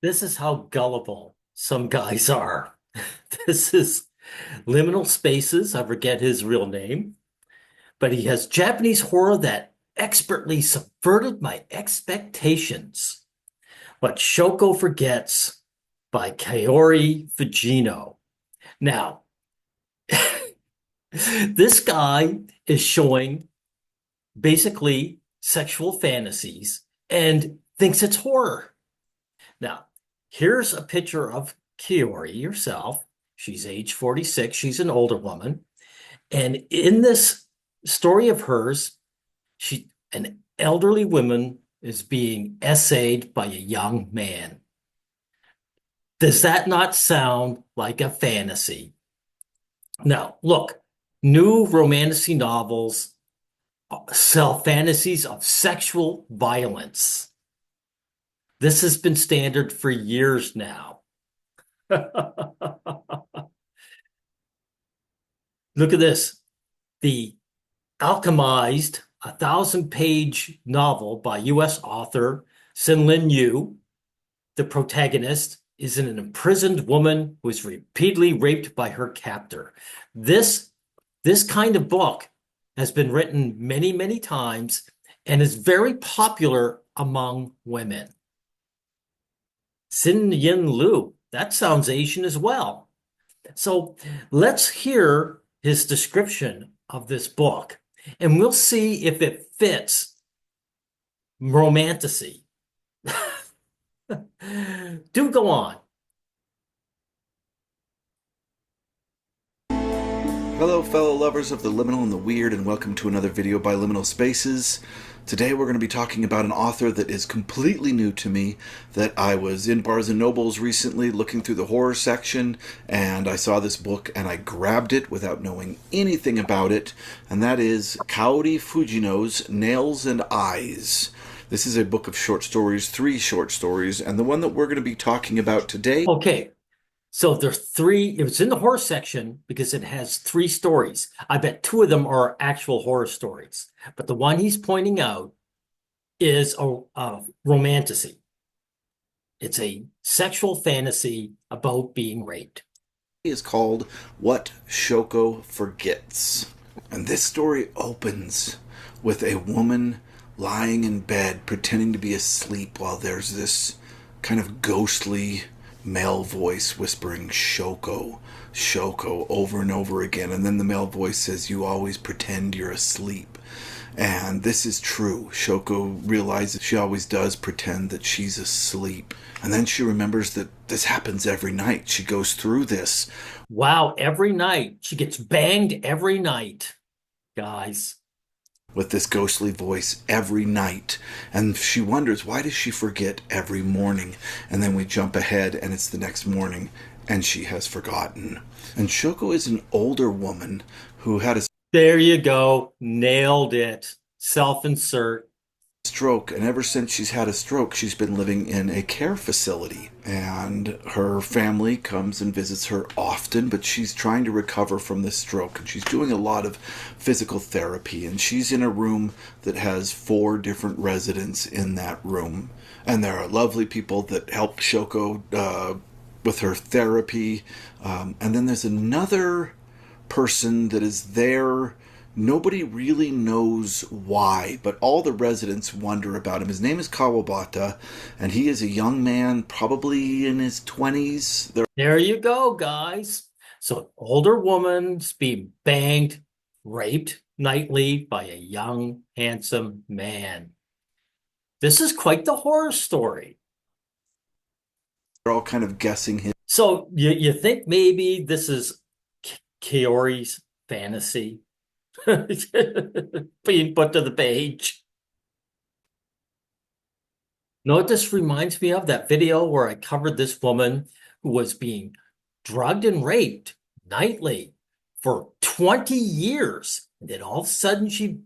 This is how gullible some guys are. This is Liminal Spaces. I forget his real name, but he has Japanese horror that expertly subverted my expectations. What Shoko Forgets by Kaori Fujino. Now, this guy is showing basically sexual fantasies and thinks it's horror. Now, here's a picture of Kiori herself. She's age 46. She's an older woman. And in this story of hers, an elderly woman is being essayed by a young man. Does that not sound like a fantasy? Now, look, new romantasy novels sell fantasies of sexual violence. This has been standard for years now. Look at this. The alchemized 1,000-page novel by U.S. author Sin-Lin Yu. The protagonist is an imprisoned woman who is repeatedly raped by her captor. This, this kind of book has been written many, many times and is very popular among women. Sin Yin Lu, that sounds Asian as well. So let's hear his description of this book, and we'll see if it fits romantasy. Do go on. Hello fellow lovers of the liminal and the weird, and welcome to another video by Liminal Spaces. Today we're going to be talking about an author that is completely new to me, that I was in Barnes & Nobles recently looking through the horror section, and I saw this book and I grabbed it without knowing anything about it, and that is Kaori Fujino's Nails and Eyes. This is a book of short stories, 3 short stories, and the one that we're going to be talking about today. Okay, so there's three. It was in the horror section because it has 3 stories. I bet 2 of them are actual horror stories, but the one he's pointing out is a romantasy. It's a sexual fantasy about being raped. Is called What Shoko Forgets. And this story opens with a woman lying in bed pretending to be asleep while there's this kind of ghostly male voice whispering Shoko, Shoko over and over again. And then the male voice says, "You always pretend you're asleep." And this is true. Shoko realizes she always does pretend that she's asleep. And then she remembers that this happens every night. She goes through this. Wow, every night. She gets banged every night, guys. With this ghostly voice every night. And she wonders, why does she forget every morning? And then we jump ahead and it's the next morning and she has forgotten. And Shoko is an older woman who had a There you go. Nailed it. Self-insert. stroke, and ever since she's had a stroke, she's been living in a care facility, and her family comes and visits her often, but she's trying to recover from this stroke, and she's doing a lot of physical therapy, and she's in a room that has 4 different residents in that room, and there are lovely people that help Shoko with her therapy, and then there's another person that is there. Nobody really knows why, but all the residents wonder about him. His name is Kawabata, and he is a young man, probably in his 20s. There you go, guys. So an older woman's being banged, raped nightly by a young, handsome man. This is quite the horror story. They're all kind of guessing him. So you think maybe this is Kaori's fantasy being put to the page? No, what this reminds me of that video where I covered this woman who was being drugged and raped nightly for 20 years. And then all of a sudden she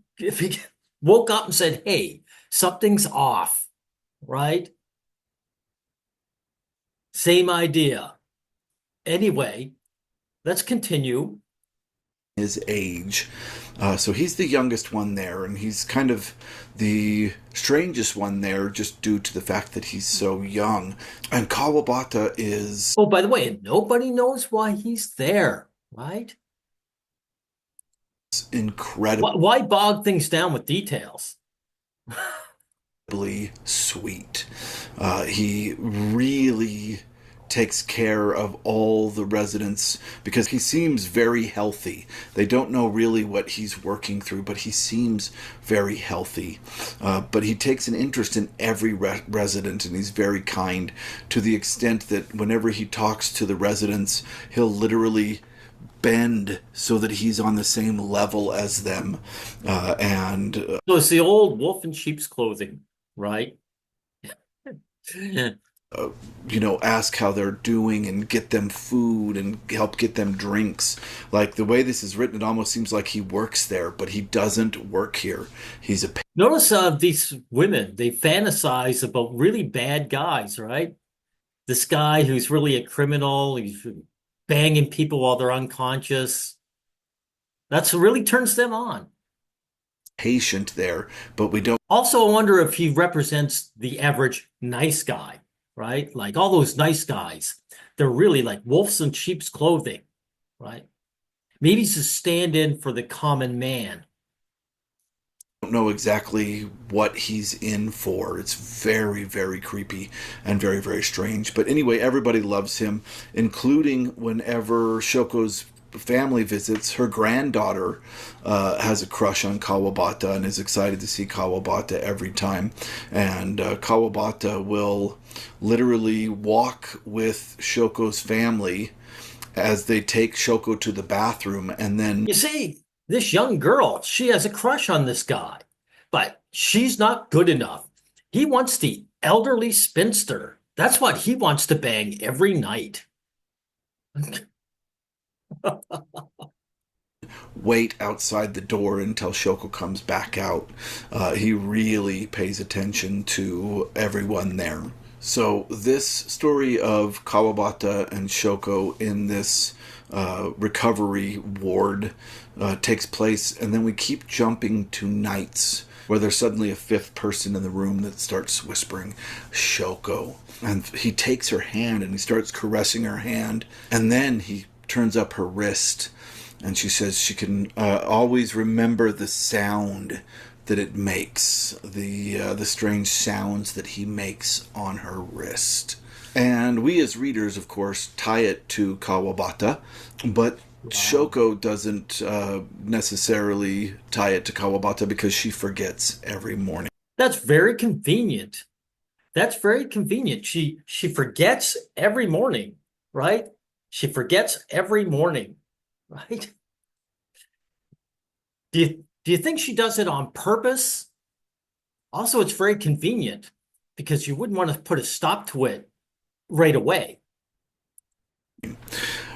woke up and said, hey, something's off, right? Same idea. Anyway, let's continue. his age. So he's the youngest one there, and he's kind of the strangest one there just due to the fact that he's so young. And Kawabata is Oh, by the way, nobody knows why he's there, right? incredibly Why bog things down with details? sweet. He really takes care of all the residents because he seems very healthy. They don't know really what he's working through, but he seems very healthy. But he takes an interest in every resident, and he's very kind to the extent that whenever he talks to the residents, he'll literally bend so that he's on the same level as them. And So it's the old wolf in sheep's clothing, right? ask how they're doing and get them food and help get them drinks. Like the way this is written, it almost seems like he works there, but he doesn't work here. He's a Notice these women, they fantasize about really bad guys, right? This guy who's really a criminal, he's banging people while they're unconscious. That's what really turns them on. patient there, but we don't Also, I wonder if he represents the average nice guy, right? Like all those nice guys, they're really like wolves in sheep's clothing, right? Maybe he's a stand-in for the common man. know exactly what he's in for. It's very, very creepy and very, very strange. But anyway, everybody loves him, including whenever Shoko's family visits, her granddaughter has a crush on Kawabata and is excited to see Kawabata every time. And Kawabata will literally walk with Shoko's family as they take Shoko to the bathroom and then You see, this young girl, she has a crush on this guy, but she's not good enough. He wants the elderly spinster. That's what he wants to bang every night. wait outside the door until Shoko comes back out. He really pays attention to everyone there. So this story of Kawabata and Shoko in this recovery ward takes place, and then we keep jumping to nights where there's suddenly a fifth person in the room that starts whispering Shoko, and he takes her hand and he starts caressing her hand, and then he turns up her wrist, and she says she can always remember the sound that it makes, the strange sounds that he makes on her wrist. And we as readers, of course, tie it to Kawabata, but Wow. Shoko doesn't necessarily tie it to Kawabata because she forgets every morning. That's very convenient. That's very convenient. She forgets every morning, right? She forgets every morning, right? Do you think she does it on purpose? Also, it's very convenient because you wouldn't want to put a stop to it right away.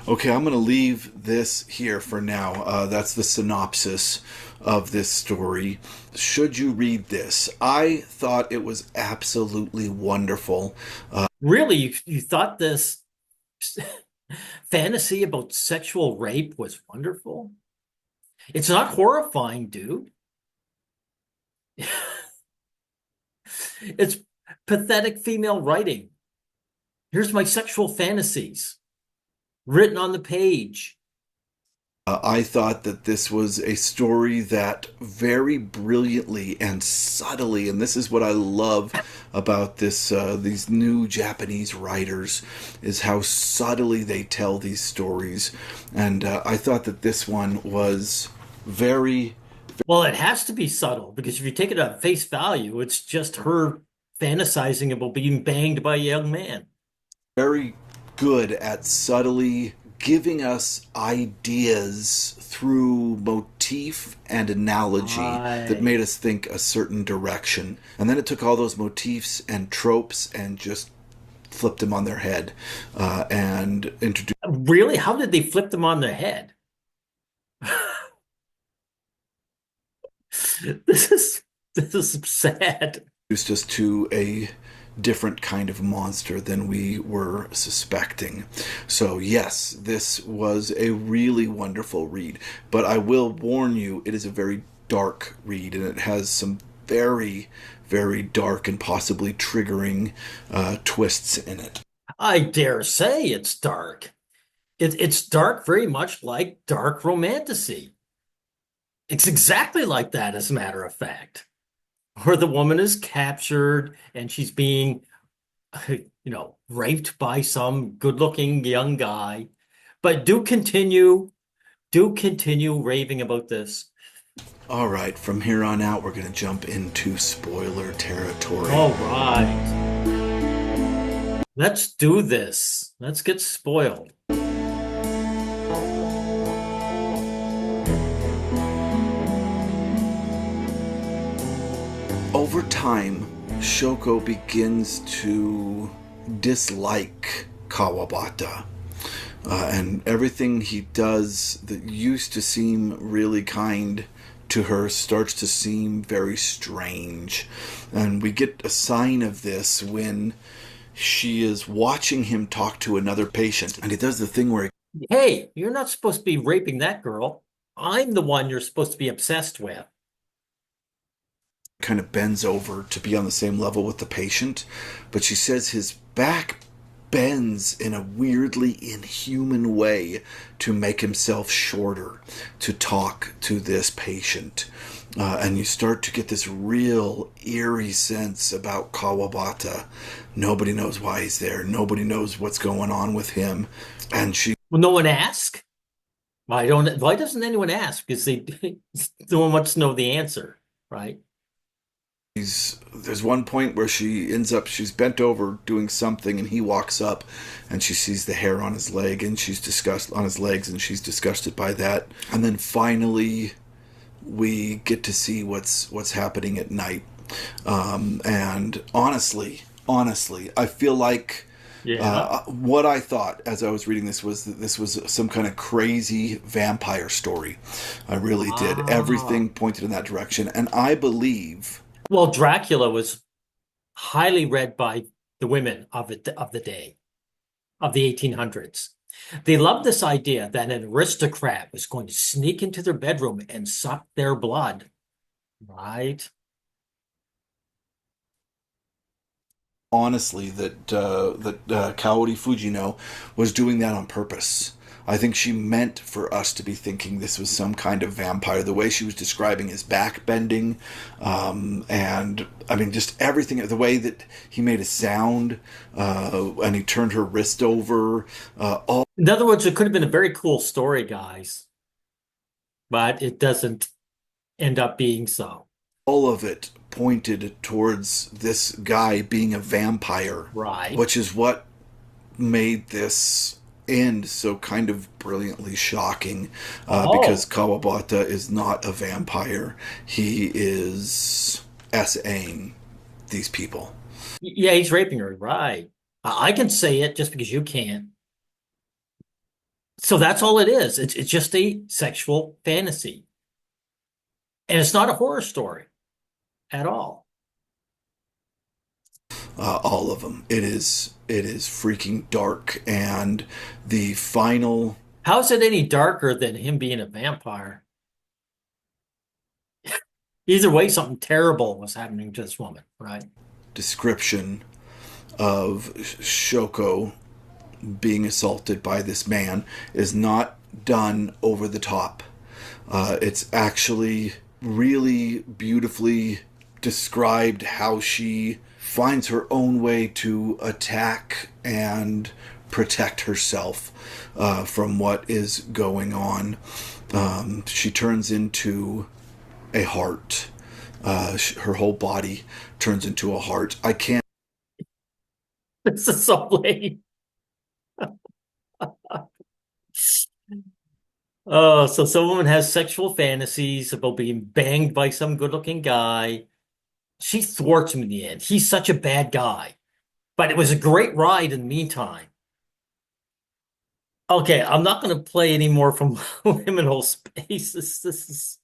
Okay, I'm going to leave this here for now. That's the synopsis of this story. Should you read this? I thought it was absolutely wonderful. Really, you thought this fantasy about sexual rape was wonderful? It's not horrifying, dude. It's pathetic female writing. Here's my sexual fantasies written on the page. I thought that this was a story that very brilliantly and subtly, and this is what I love about these new Japanese writers, is how subtly they tell these stories. And I thought that this one was very, Well, it has to be subtle because if you take it at face value, it's just her fantasizing about being banged by a young man. very good at subtly giving us ideas through motif and analogy that Right. made us think a certain direction. And then it took all those motifs and tropes and just flipped them on their head and Really? How did they flip them on their head? This is this is sad. introduced us to a different kind of monster than we were suspecting. So, yes, this was a really wonderful read, but I will warn you, it is a very dark read and it has some very, very dark and possibly triggering twists in it. I dare say it's dark. It's dark very much like dark romantasy. It's exactly like that, as a matter of fact, where the woman is captured and she's being, raped by some good-looking young guy. But do continue raving about this. All right, from here on out, we're going to jump into spoiler territory. All right. Let's do this. Let's get spoiled. Over time, Shoko begins to dislike Kawabata. And everything he does that used to seem really kind to her starts to seem very strange. And we get a sign of this when she is watching him talk to another patient. And he does the thing where Hey, you're not supposed to be raping that girl. I'm the one you're supposed to be obsessed with. kind of bends over to be on the same level with the patient, but she says his back bends in a weirdly inhuman way to make himself shorter to talk to this patient. And you start to get this real eerie sense about Kawabata. Nobody knows why he's there. Nobody knows what's going on with him. And she Well, no one ask. Why doesn't anyone ask? Because no one wants to know the answer, right? there's one point where she's bent over doing something and he walks up and she sees the hair on his leg and she's disgusted by that. And then finally we get to see what's happening at night. And honestly, I feel like Yeah. what I thought as I was reading this was that this was some kind of crazy vampire story. I really did. Ah. Everything pointed in that direction. And I believe Well, Dracula was highly read by the women of the day, of the 1800s. They loved this idea that an aristocrat was going to sneak into their bedroom and suck their blood, right? honestly that Kaori Fujino was doing that on purpose. I think she meant for us to be thinking this was some kind of vampire. The way she was describing his back bending, and I mean, just everything, the way that he made a sound, and he turned her wrist over, all In other words, it could have been a very cool story, guys, but it doesn't end up being so, all of it pointed towards this guy being a vampire, right? which is what made this end so kind of brilliantly shocking, because Oh, Kawabata is not a vampire. He is SAing these people. yeah, he's raping her, right? I can say it just because you can't. So that's all it is. It's just a sexual fantasy. And it's not a horror story at all. All of them. It is freaking dark, and the final How is it any darker than him being a vampire? Either way, something terrible was happening to this woman, right? description of Shoko being assaulted by this man is not done over the top. It's actually really beautifully described how she finds her own way to attack and protect herself from what is going on. She turns into a heart. Her whole body turns into a heart. I can't. This is so lame. Oh, so some woman has sexual fantasies about being banged by some good-looking guy. She thwarts him in the end. He's such a bad guy. But it was a great ride in the meantime. Okay, I'm not going to play any more from Liminal Space.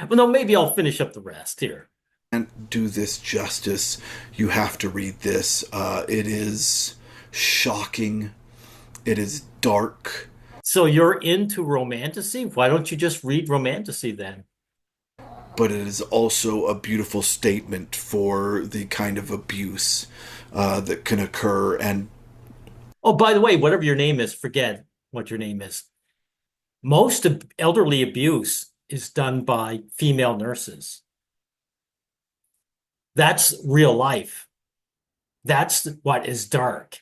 Well, no, maybe I'll finish up the rest here. Can't do this justice. You have to read this. It is shocking. It is dark, So you're into Romantasy? Why don't you just read Romantasy then? but it is also a beautiful statement for the kind of abuse that can occur. And Oh, by the way, whatever your name is, forget what your name is. Most of elderly abuse is done by female nurses. That's real life. That's what is dark.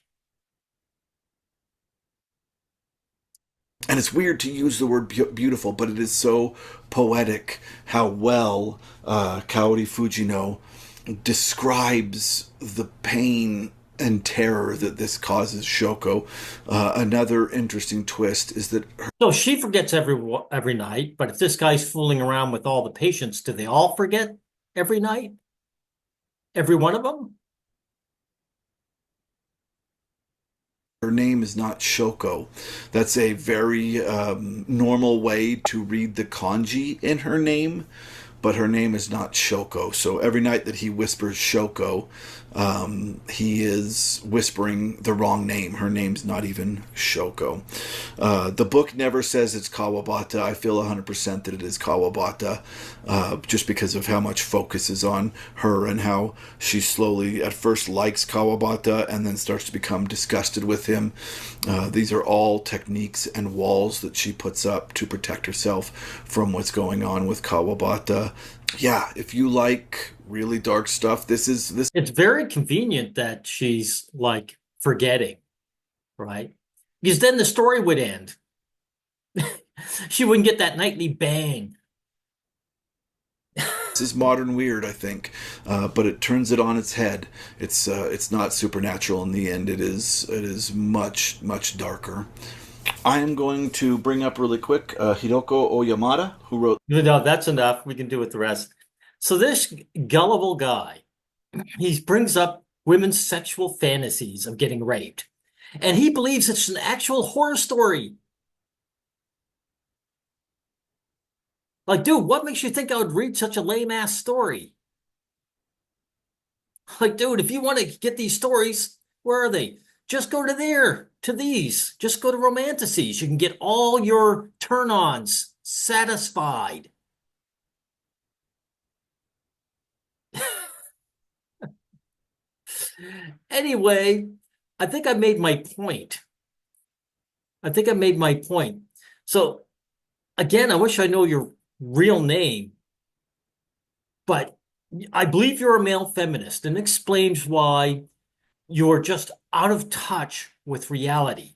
it's weird to use the word beautiful, but it is so poetic how well Kaori Fujino describes the pain and terror that this causes Shoko. Another interesting twist is that So she forgets every night, but if this guy's fooling around with all the patients, do they all forget every night? Every one of them? her name is not Shoko. That's a very normal way to read the kanji in her name, but her name is not Shoko. So every night that he whispers Shoko, he is whispering the wrong name. Her name's not even Shoko. The book never says it's Kawabata. I feel 100% that it is Kawabata, just because of how much focus is on her and how she slowly at first likes Kawabata and then starts to become disgusted with him. These are all techniques and walls that she puts up to protect herself from what's going on with Kawabata. Yeah, if you like really dark stuff, this. It's very convenient that she's like forgetting, right? Because then the story would end. She wouldn't get that nightly bang. This is modern weird, I think, but it turns it on its head. It's not supernatural in the end. It is much darker. I am going to bring up really quick Hiroko Oyamada, who wrote. No, that's enough. We can do with the rest. So this gullible guy, he brings up women's sexual fantasies of getting raped, and he believes it's an actual horror story. Like, dude, what makes you think I would read such a lame ass story? Like, dude, if you want to get these stories, where are they? Just go to there, to these. Just go to Romantasies. You can get all your turn-ons satisfied. Anyway, I think I made my point. I think I made my point. So again, I wish I know your real name, but I believe you're a male feminist and explains why you're just out of touch with reality.